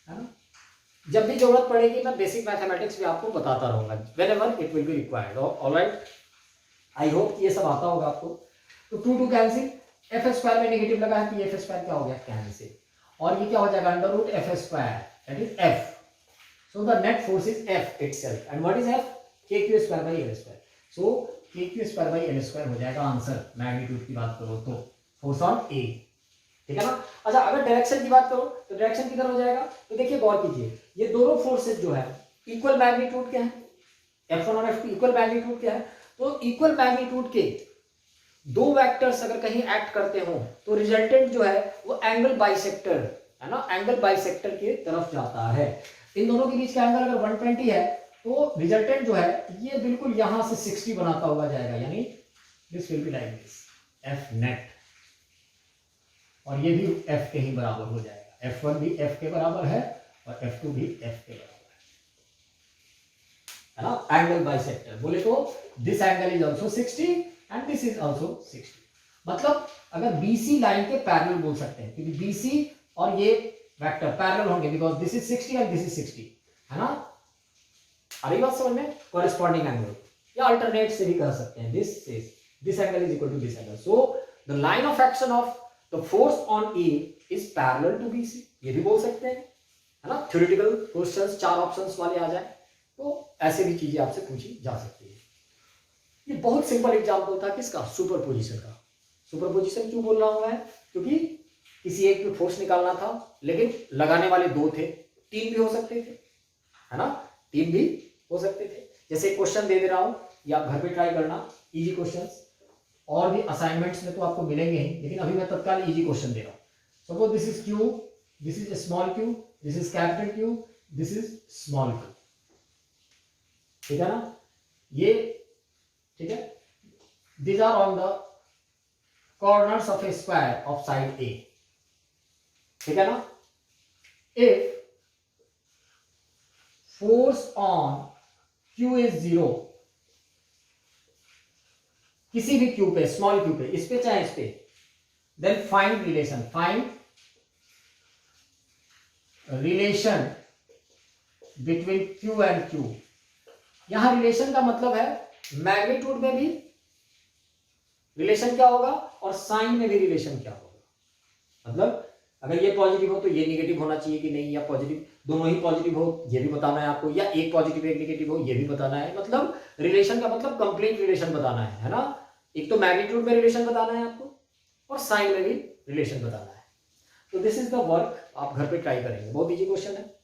A: है ना. जब भी जरूरत पड़ेगी मैं बेसिक मैथमेटिक्स भी आपको बताता रहूंगा, whenever it will be required. Alright, I hope ये सब आता होगा आपको. तो 2 कैंसिल, F स्क्वायर में नेगेटिव लगा है तो ये F स्क्वायर क्या हो गया? कैंसिल. और ये क्या हो जाएगा? Under root F square, that is F. So the net force is F itself. And what is F? KQ square by L square. So KQ square by L square हो जाएगा आंसर, मैग्नीट्यूड की बात करो तो, फोर्स ऑन A. ठीक है ना. अच्छा, अगर डायरेक्शन की बात करो तो डायरेक्शन किधर हो जाएगा? तो देखिए, गौर कीजिए, ये दोनों फोर्सेस जो है इक्वल मैग्नीट्यूड क्या है, F1 और F2 इक्वल मैग्नीट्यूड क्या है, तो इक्वल मैग्नीट्यूड के दो वेक्टर्स अगर कहीं एक्ट करते हो तो रिजल्टेंट जो है वो एंगल बाइसेक्टर है ना, एंगल बाइसेक्टर की तरफ जाता है। इन दोनों के बीच का एंगल अगर 120 है तो रिजल्टेंट जो है ये बिल्कुल यहां से 60 बनाता हुआ जाएगा, यानी this will be like this F net, और ये भी F के ही बराबर हो जाएगा। F1 भी F के बराबर है और F2 भी F के बराबर है ना, एंगल बाइसेक्टर बोले तो this angle is also 60 and this is also 60। मतलब अगर BC लाइन के पैरेलल बोल सकते हैं, क्योंकि BC और ये वेक्टर पैरेलल होंगे because this is 60 and this is 60 है ना। आ रही बात समझ में, कॉरेस्पॉन्डिंग एंगल, या अल्टरनेट से भी कह सकते हैं, this angle is equal to this angle, so the line of action of the force on A is parallel to BC, ये भी बोल सकते हैं है ना। थ्योरेटिकल क्वेश्चंस 4 ऑप्शंस वाले आ जाए तो ऐसे भी चीजें आपसे पूछी जा सकती है। ये बहुत सिंपल एग्जांपल था किसका, सुपरपोजिशन का। सुपरपोजिशन क्यों बोल रहा हूं मैं, क्योंकि किसी एक पे फोर्स निकालना था लेकिन लगाने वाले दो थे, तीन भी हो सकते थे है ना, तीन भी हो सकते थे। जैसे क्वेश्चन दे रहा हूं या घर पे ट्राई करना, इजी क्वेश्चंस, और भी असाइनमेंट्स में तो आपको मिलेंगे ही, लेकिन अभी मैं तत्काल इजी क्वेश्चन दे रहा हूं। Suppose this is Q, this is small Q, this is capital Q, this is small Q, ठीक है ना, ये ठीक है। these are on the corners of a square of side A, ठीक है ना। if force on Q is 0, किसी भी Q पे, स्मॉल Q पे, इस पे चाहे इस पे, then find relation between Q and Q। यहां रिलेशन का मतलब है मैग्नीट्यूड में भी रिलेशन क्या होगा और साइन में भी रिलेशन क्या होगा। मतलब अगर ये पॉजिटिव हो तो ये नेगेटिव होना चाहिए कि नहीं, या पॉजिटिव, दोनों ही पॉजिटिव हो ये भी बताना है आपको, या एक पॉजिटिव एक नेगेटिव हो ये भी बताना है। मतलब रिलेशन का मतलब कंप्लीट रिलेशन बताना है ना। एक तो मैग्नीट्यूड में रिलेशन बताना है आपको और साइन में भी रिलेशन बताना है। तो दिस इज द वर्क, आप घर पे ट्राई करेंगे, बहुत इजी क्वेश्चन है।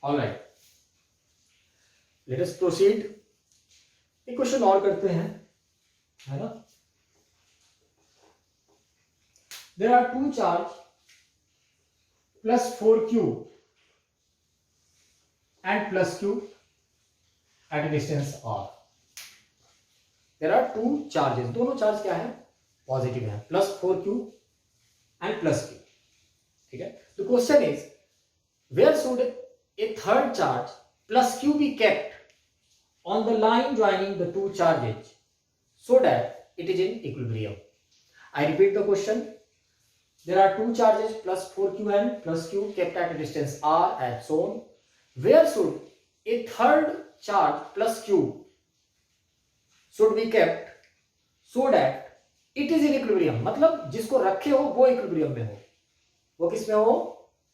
A: All right, let us proceed। एक क्वेश्चन और करते हैं है ना। There are two charge plus 4Q and plus Q at a distance R। There are two charges, दोनों चार्ज क्या है, पॉजिटिव है, plus 4Q and plus Q, ठीक है। तो question is where should a third charge plus Q be kept on the line joining the two charges so that it is in equilibrium। I repeat the question, there are two charges plus 4Q and plus Q kept at a distance R as shown, where should a third charge plus Q should be kept so that it is in equilibrium। मतलब जिसको रखे हो वो इक्विलिब्रियम में हो, वो किस में हो,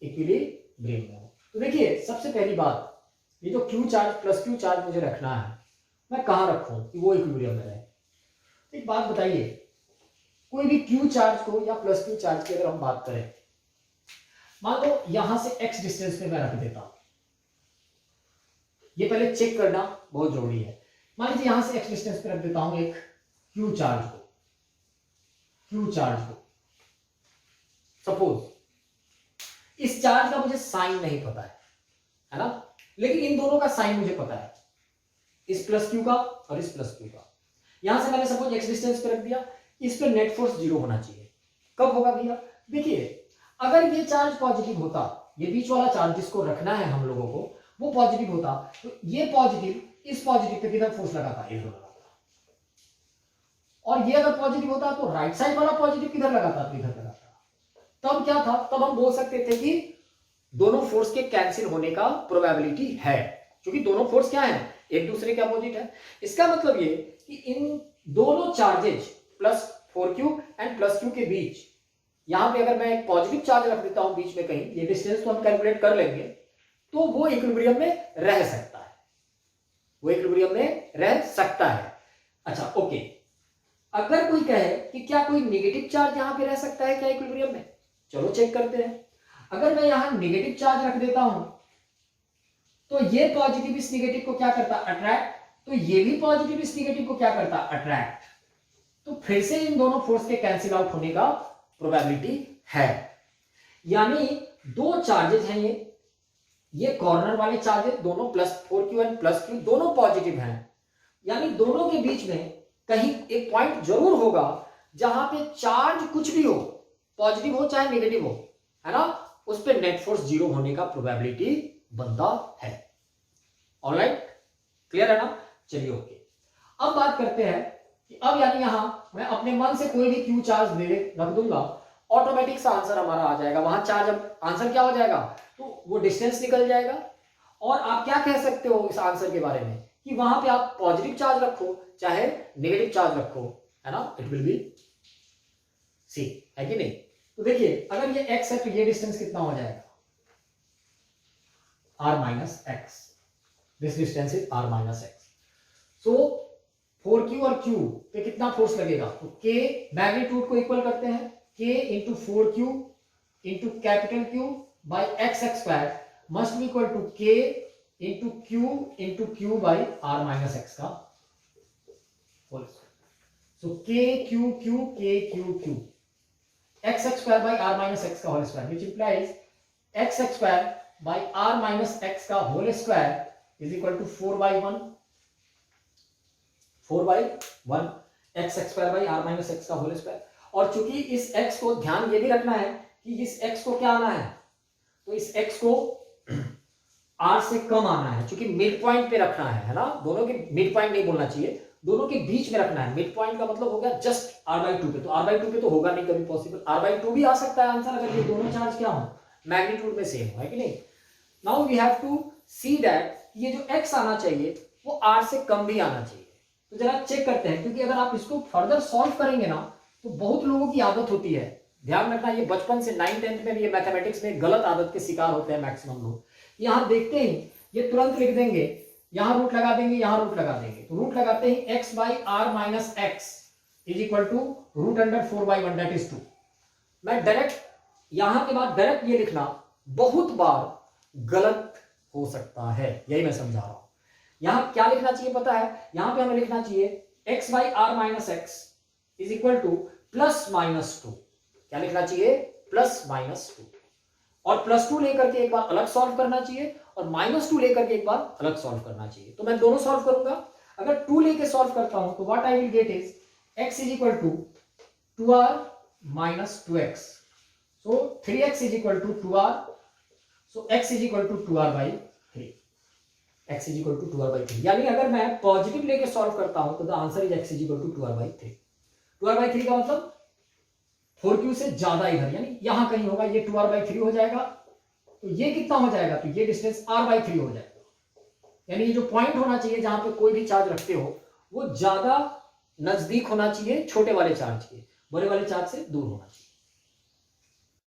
A: इक्विलिब्रियम में हो। तो देखिए सबसे पहली बात, ये जो Q charge plus Q charge मुझे रखना है, मैं कहां रखूं कि वो इक्विलिब्रियम में रहे। तो एक बात बताइए, कोई भी Q चार्ज को या प्लस Q चार्ज की अगर हम बात करें, मान लो यहां से x डिस्टेंस पे मैं रख देता हूं, ये पहले चेक करना बहुत जरूरी है। मान लीजिए यहां से x डिस्टेंस पे रख देता हूं एक Q चार्ज को, सपोज इस चार्ज का मुझे साइन नहीं पता है ना, लेकिन इन दोनों का साइन मुझे पता है, इस प्लस क्यू का और इस प्लस क्यू का। यहां से मैंने सपोज एक्स डिस्टेंस पे रख दिया, इस पे नेट फोर्स 0 होना चाहिए। कब होगा भैया, देखिए अगर ये चार्ज पॉजिटिव होता, ये बीच वाला चार्ज जिसको रखना है हम लोगों को वो पॉजिटिव होता, तो ये पॉजिटिव इस पॉजिटिव पे कितना फोर्स लगाता, 1 लगाता। और ये अगर पॉजिटिव होता तो राइट साइड वाला पॉजिटिव किधर लगाता, तो इधर लगाता। तब क्या था, तब हम बोल सकते थे कि दोनों फोर्स के कैंसिल होने का प्रोबेबिलिटी है, क्योंकि दोनों फोर्स क्या है, एक दूसरे के अपोजिट है। इसका मतलब ये कि इन दोनों charges plus 4q and plus q के बीच, यहां पे अगर मैं एक पॉजिटिव चार्ज रख देता हूं बीच में कहीं, ये डिस्टेंस तो हम कैलकुलेट कर लेंगे, तो वो इक्विलिब्रियम में रह सकता है, वो इक्विलिब्रियम में रह सकता है। अच्छा ओके, अगर कोई कहे कि क्या कोई नेगेटिव चार्ज यहां पे रह सकता है क्या इक्विलिब्रियम में, चलो चेक करते हैं। अगर मैं यहां नेगेटिव चार्ज रख देता हूं तो ये पॉजिटिव इस नेगेटिव को क्या करता, अट्रैक्ट, तो ये भी पॉजिटिव इस नेगेटिव को क्या करता, अट्रैक्ट। तो फिर से इन दोनों फोर्स के कैंसिल आउट होने का प्रोबेबिलिटी है। यानी दो चार्जेस हैं, ये कॉर्नर वाले चार्जेस दोनों plus 4q and plus q दोनों पॉजिटिव हैं, यानी दोनों के बीच में कहीं एक पॉइंट जरूर होगा जहां पे चार्ज कुछ भी हो, पॉजिटिव हो चाहे नेगेटिव हो, है ना, उस पे नेट फोर्स जीरो होने का प्रोबेबिलिटी बनता है। ऑलराइट, क्लियर है ना। चलिए ओके, अब बात करते हैं कि अब यानी यहां मैं अपने मन से कोई भी क्यू चार्ज दे रख दूंगा, ऑटोमेटिक सा आंसर हमारा आ जाएगा। वहां चार्ज, अब आंसर क्या हो जाएगा, तो वो डिस्टेंस निकल जाएगा। और आप क्या कह सकते हो इस आंसर के बारे में कि वहां पे आप पॉजिटिव चार्ज रखो चाहे नेगेटिव चार्ज रखो, है ना, इट विल बी सी, है कि नहीं। तो देखिए अगर ये x है तो ये डिस्टेंस कितना हो जाएगा, r minus x, this distance is r minus x. So 4q और q पे कितना फोर्स लगेगा, तो k मैग्नीट्यूड को इक्वल करते हैं, k into 4q into capital Q बाई X square must be equal to k into q बाई r माइनस एक्स का whole square. So k q q x square by r minus X का whole square, which implies x square by r minus X का whole square is equal to 4/1 x square by r minus X का होल स्क्वायर। और चूंकि इस x को ध्यान ये भी रखना है कि इस x को क्या आना है, तो इस x को r से कम आना है, क्योंकि मिड पॉइंट पे रखना है ना, दोनों के मिड पॉइंट नहीं बोलना चाहिए, दोनों के बीच में रखना है। मिड पॉइंट का मतलब हो गया जस्ट r/2 पे, तो r/2 पे तो होगा नहीं कभी पॉसिबल, r/2 भी आ सकता है आंसर अगर ये दोनों चार्ज क्या हो, मैग्नीट्यूड में सेम हो, है कि नहीं। Now we have to see that ये जो x आना चाहिए वो r से कम भी आना चाहिए। तो जरा चेक करते हैं, क्योंकि अगर आप इसको फर्दर सॉल्व करेंगे ना तो बहुत लोगों की आदत होती है, ध्यान रखना, ये बचपन से 9th-10th में भी ये मैथमेटिक्स में गलत आदत के शिकार होते हैं मैक्सिमम लोग। यहाँ देखते ही ये तुरंत लिख देंगे, यहां रूट लगा देंगे, यहां रूट लगा देंगे, तो रूट लगाते ही x by R minus x is equal to root under 4/1 that is 2। मैं डायरेक्ट यहां के बाद डायरेक्ट ये लिखना बहुत बार गलत हो सकता है, यही मैं समझा रहा हूं। यहां क्या लिखना चाहिए पता है, यहां पे हमें लिखना चाहिए x by R minus x is equal to plus minus 2। क्या लिखना चाहिए, प्लस माइनस 2, और प्लस 2 लेकर के एक बार अलग सॉल्व करना चाहिए और माइनस 2 लेकर के एक बार अलग सॉल्व करना चाहिए। तो मैं दोनों सॉल्व करूंगा, अगर 2 लेके सॉल्व करता हूं तो what I will get is x is equal to 2r minus 2x, so 3x is equal to 2r, so x is equal to 2r by 3, x is equal to 2r by 3। यानी अगर मैं पॉजिटिव लेके सॉल्व करता हूं तो the answer is x is equal to 2r by 3। 2r by 3 का मतलब 4q से ज्यादा इधर, यानी यहां कहीं होगा, ये 2r बाई 3 हो जाएगा, तो ये कितना हो जाएगा, तो ये डिस्टेंस r/3 हो जाएगा। यानी ये जो पॉइंट होना चाहिए जहां पे कोई भी चार्ज रखते हो वो ज्यादा नजदीक होना चाहिए छोटे वाले चार्ज के, बड़े वाले चार्ज से दूर होना चाहिए।